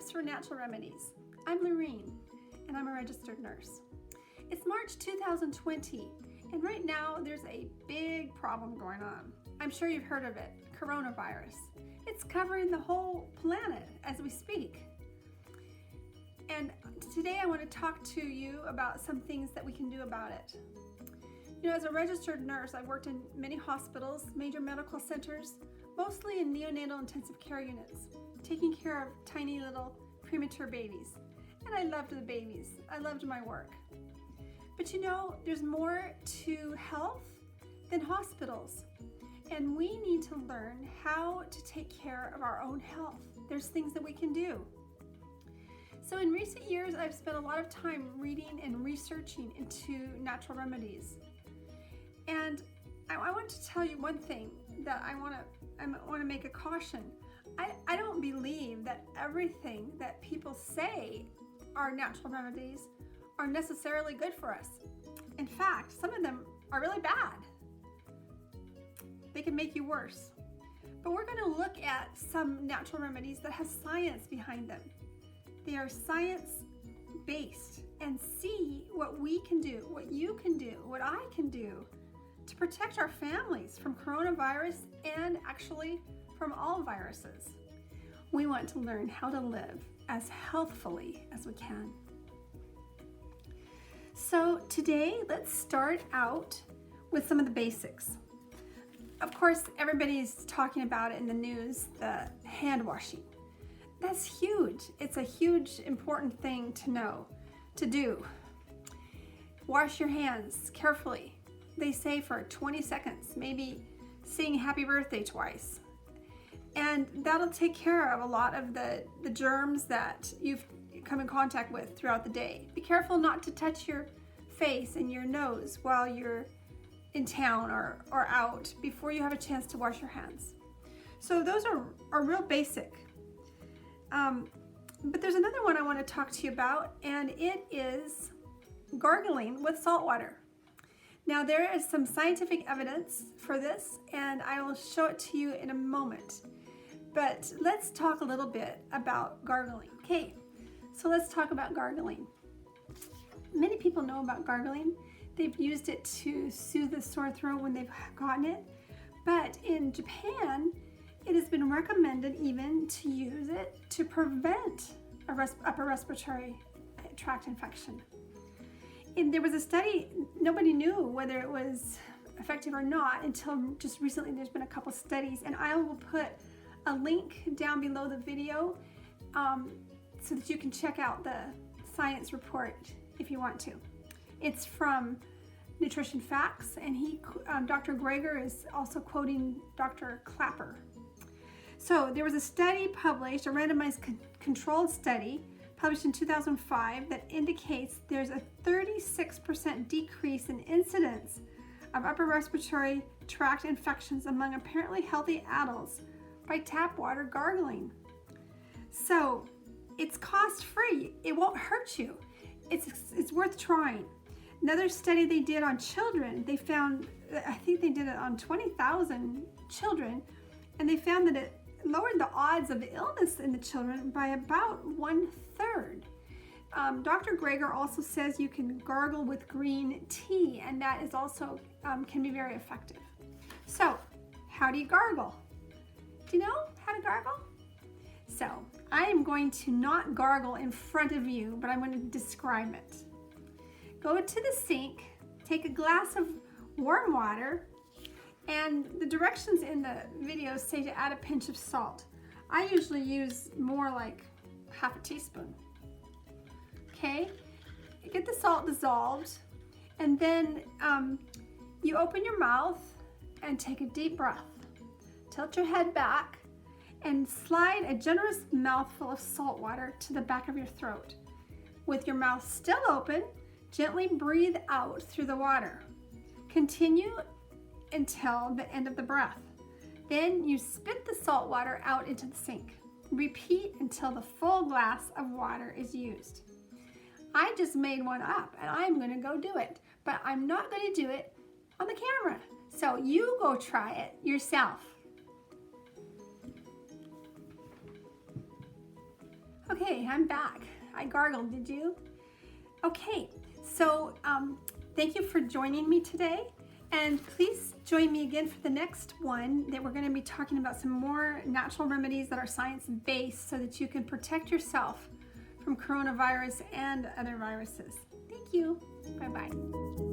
Tips for Natural Remedies. I'm Lorene, and I'm a registered nurse. It's March 2020, and right now there's a big problem going on. I'm sure you've heard of it, coronavirus. It's covering the whole planet as we speak. And today I want to talk to you about some things that we can do about it. You know, as a registered nurse, I've worked in many hospitals, major medical centers, mostly in neonatal intensive care units, taking care of tiny little premature babies. And I loved the babies. I loved my work. But you know, there's more to health than hospitals. And we need to learn how to take care of our own health. There's things that we can do. So in recent years, I've spent a lot of time reading and researching into natural remedies. And I want to tell you one thing that I want to make a caution. I don't believe that everything that people say are natural remedies are necessarily good for us. In fact, some of them are really bad. They can make you worse. But we're going to look at some natural remedies that have science behind them. They are science-based, and see what we can do, what you can do, what I can do to protect our families from coronavirus and actually from all viruses. We want to learn how to live as healthfully as we can. So today, let's start out with some of the basics. Of course, everybody's talking about it in the news, the hand washing. That's huge. It's a huge, important thing to know, to do. Wash your hands carefully. They say for 20 seconds, maybe sing happy birthday twice. And that'll take care of a lot of the germs that you've come in contact with throughout the day. Be careful not to touch your face and your nose while you're in town or out before you have a chance to wash your hands. So those are real basic. But there's another one I want to talk to you about, and it is gargling with salt water. Now, there is some scientific evidence for this, and I will show it to you in a moment. But let's talk a little bit about gargling. Okay, so let's talk about gargling. Many people know about gargling. They've used it to soothe the sore throat when they've gotten it. But in Japan, it has been recommended even to use it to prevent upper respiratory tract infection. And there was a study, nobody knew whether it was effective or not until just recently. There's been a couple studies, and I will put a link down below the video so that you can check out the science report if you want to. It's from Nutrition Facts, and Dr. Greger is also quoting Dr. Clapper. So there was a study published, a randomized controlled study published in 2005 that indicates there's a 36% decrease in incidence of upper respiratory tract infections among apparently healthy adults by tap water gargling. So it's cost-free. It won't hurt you. It's worth trying. Another study they did on children, they found, I think they did it on 20,000 children, and they found that it lowered the odds of illness in the children by about 1/3. Dr. Greger also says you can gargle with green tea, and that is also can be very effective. So, how do you gargle? Do you know how to gargle? So, I am going to not gargle in front of you, but I'm going to describe it. Go to the sink, take a glass of warm water, and the directions in the video say to add a pinch of salt. I usually use more like half a teaspoon. Okay, get the salt dissolved, and then you open your mouth and take a deep breath. Tilt your head back and slide a generous mouthful of salt water to the back of your throat. With your mouth still open, gently breathe out through the water. Continue until the end of the breath. Then you spit the salt water out into the sink. Repeat until the full glass of water is used. I just made one up, and I'm going to go do it, but I'm not going to do it on the camera. So you go try it yourself. Okay, I'm back. I gargled, did you? Okay, so thank you for joining me today. And please join me again for the next one that we're going to be talking about some more natural remedies that are science-based so that you can protect yourself from coronavirus and other viruses. Thank you. Bye-bye.